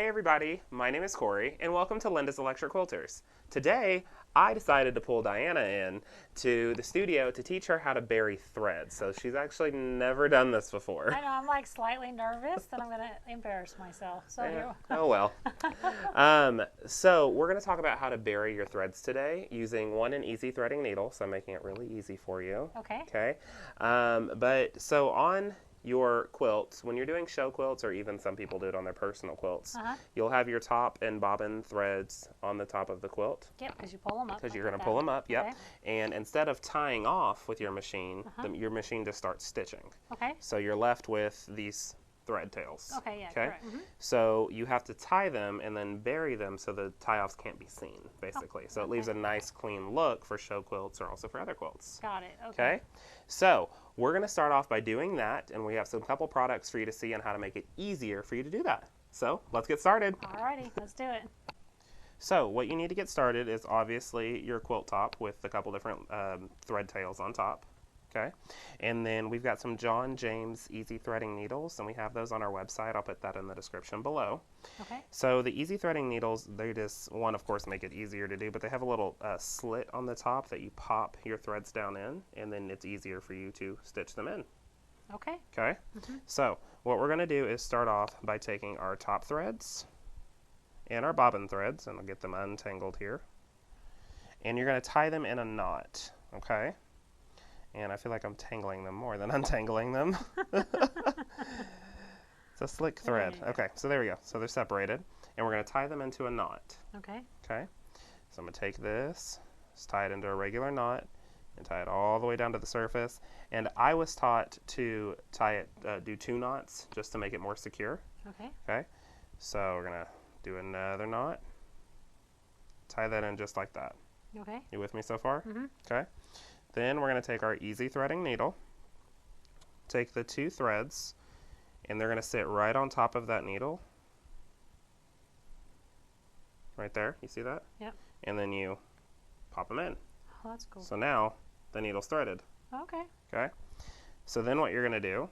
Hey everybody, my name is Corey, and welcome to Linda's Electric Quilters. Today, I decided to pull Diana in to the studio to teach her how to bury thread. So she's actually never done this before. I know, I'm like slightly nervous that I'm going to embarrass myself. So Oh well. So we're going to talk about how to bury your threads today using an easy threading needle. So I'm making it really easy for you. Okay. Okay. But so on your quilts, when you're doing show quilts, or even some people do it on their personal quilts, you'll have your top and bobbin threads on the top of the quilt. Yep, because you pull them up. Because you're going to pull them up, yep. Okay. And instead of tying off with your machine, your machine just starts stitching. Okay. So you're left with these thread tails. Okay, yeah, correct. So you have to tie them and then bury them so the tie-offs can't be seen, basically. So it leaves a nice clean look for show quilts or also for other quilts. Got it, Okay? So we're going to start off by doing that, and we have some couple products for you to see on how to make it easier for you to do that. So let's get started. Alrighty, let's do it. So what you need to get started is obviously your quilt top with a couple different thread tails on top. Okay, and then we've got some John James easy threading needles, and we have those on our website. I'll put that in the description below. Okay. So the easy threading needles, they just, one, of course, make it easier to do, but they have a little slit on the top that you pop your threads down in, and then it's easier for you to stitch them in. Okay. Okay, so what we're going to do is start off by taking our top threads and our bobbin threads, and I'll get them untangled here, and you're going to tie them in a knot, okay? And I feel like I'm tangling them more than untangling them. It's a slick thread. Okay, so there we go. So they're separated. And we're going to tie them into a knot. Okay. Okay. So I'm going to take this, just tie it into a regular knot, and tie it all the way down to the surface. And I was taught to tie it, do 2 knots, just to make it more secure. Okay. Okay. So we're going to do another knot. Tie that in just like that. Okay. You with me so far? Okay. Then we're going to take our easy threading needle, take the 2 threads, and they're going to sit right on top of that needle. Right there, you see that? Yep. And then you pop them in. Oh, that's cool. So now the needle's threaded. Okay. Okay? So then what you're going to do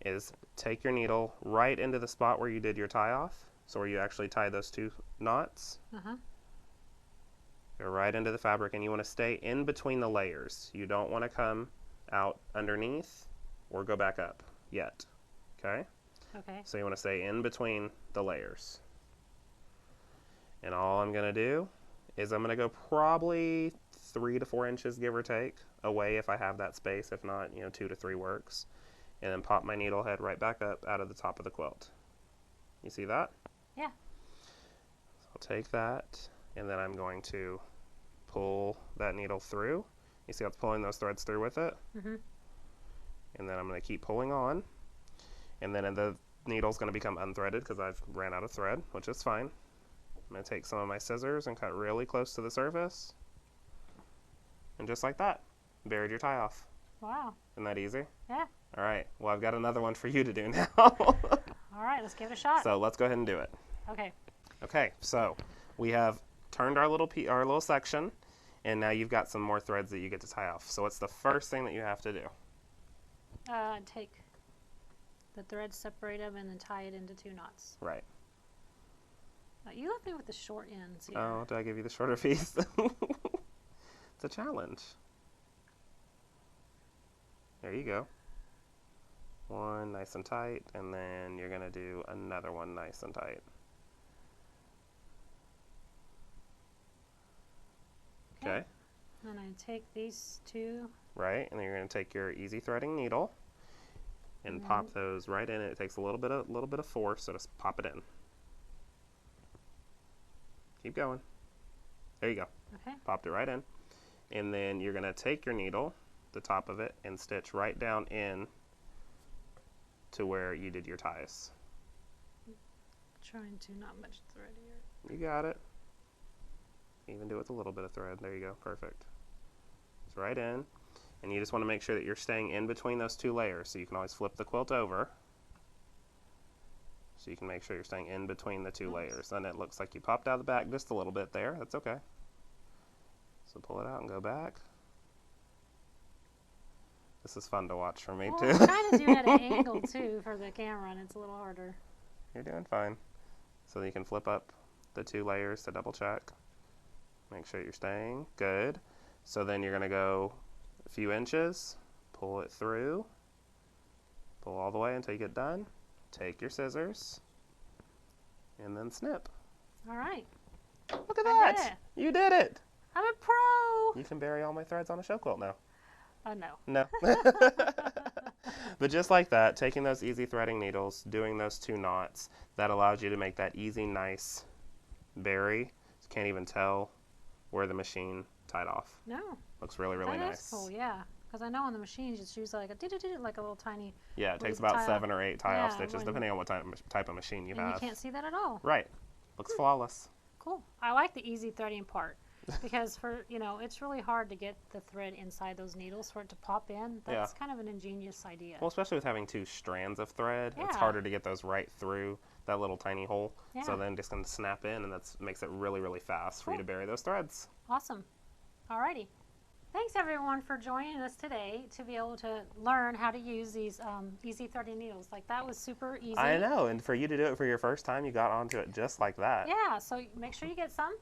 is take your needle right into the spot where you did your tie off, so where you actually tie those 2 knots. Go right into the fabric, and you want to stay in between the layers. You don't want to come out underneath or go back up yet. Okay? Okay. So you want to stay in between the layers. And all I'm going to do is I'm going to go probably 3 to 4 inches, give or take, away if I have that space. If not, 2 to 3 works. And then pop my needle head right back up out of the top of the quilt. You see that? Yeah. So I'll take that, and then I'm going to pull that needle through. You see how it's pulling those threads through with it? And then I'm going to keep pulling on. And then the needle's going to become unthreaded because I've ran out of thread, which is fine. I'm going to take some of my scissors and cut really close to the surface. And just like that, buried your tie off. Wow. Isn't that easy? Yeah. All right. Well, I've got another one for you to do now. All right, let's give it a shot. So let's go ahead and do it. Okay. Okay, so we have turned our little section, and now you've got some more threads that you get to tie off. So what's the first thing that you have to do? Take the threads, separate them, and then tie it into 2 knots. Right. You left me with the short ends here. Oh, did I give you the shorter piece? It's a challenge. There you go. One nice and tight, and then you're going to do another one nice and tight. Okay. And I take these 2. Right, and then you're going to take your easy threading needle and pop those right in. It takes a little bit of force, so just pop it in. Keep going. There you go. Okay. Popped it right in. And then you're going to take your needle, the top of it, and stitch right down in to where you did your ties. Trying to not much thread here. You got it. Even do it with a little bit of thread. There you go. Perfect. It's right in. And you just want to make sure that you're staying in between those 2 layers. So you can always flip the quilt over. So you can make sure you're staying in between the 2 layers. And it looks like you popped out the back just a little bit there. That's okay. So pull it out and go back. This is fun to watch for me too. I'm trying to do it at an angle too for the camera, and it's a little harder. You're doing fine. So you can flip up the 2 layers to double check. Make sure you're staying. Good. So then you're going to go a few inches, pull it through, pull all the way until you get done. Take your scissors, and then snip. All right. Look at that! You did it! I'm a pro! You can bury all my threads on a show quilt now. No. No. But just like that, taking those easy threading needles, doing those 2 knots, that allows you to make that easy, nice berry. You can't even tell where the machine tied off. No. Looks really, really nice. That is cool, yeah. Because I know on the machines it's usually like like a little tiny. Yeah, it takes about 7 or 8 tie-off stitches, depending on what type of machine you have. You can't see that at all. Right. Looks flawless. Cool. I like the easy threading part. Because it's really hard to get the thread inside those needles for it to pop in. That's kind of an ingenious idea. Well, especially with having 2 strands of thread, Yeah. it's harder to get those right through that little tiny hole. Yeah. So then just going to snap in, and that makes it really, really fast for you to bury those threads. Awesome. Alrighty. Thanks everyone for joining us today to be able to learn how to use these easy threading needles. Like that was super easy. I know, and for you to do it for your first time, you got onto it just like that. Yeah, so make sure you get some.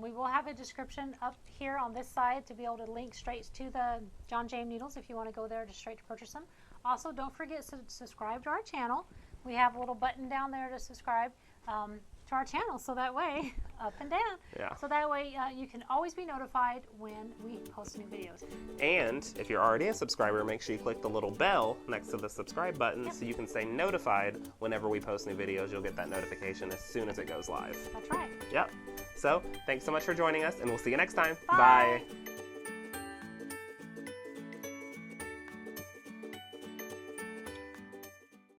We will have a description up here on this side to be able to link straight to the John James needles if you want to go there to straight to purchase them. Also, don't forget to subscribe to our channel. We have a little button down there to subscribe to our channel, so that way, up and down. Yeah. So that way you can always be notified when we post new videos. And if you're already a subscriber, make sure you click the little bell next to the subscribe button so you can stay notified whenever we post new videos. You'll get that notification as soon as it goes live. That's right. Yep. So, thanks so much for joining us, and we'll see you next time. Bye. Bye.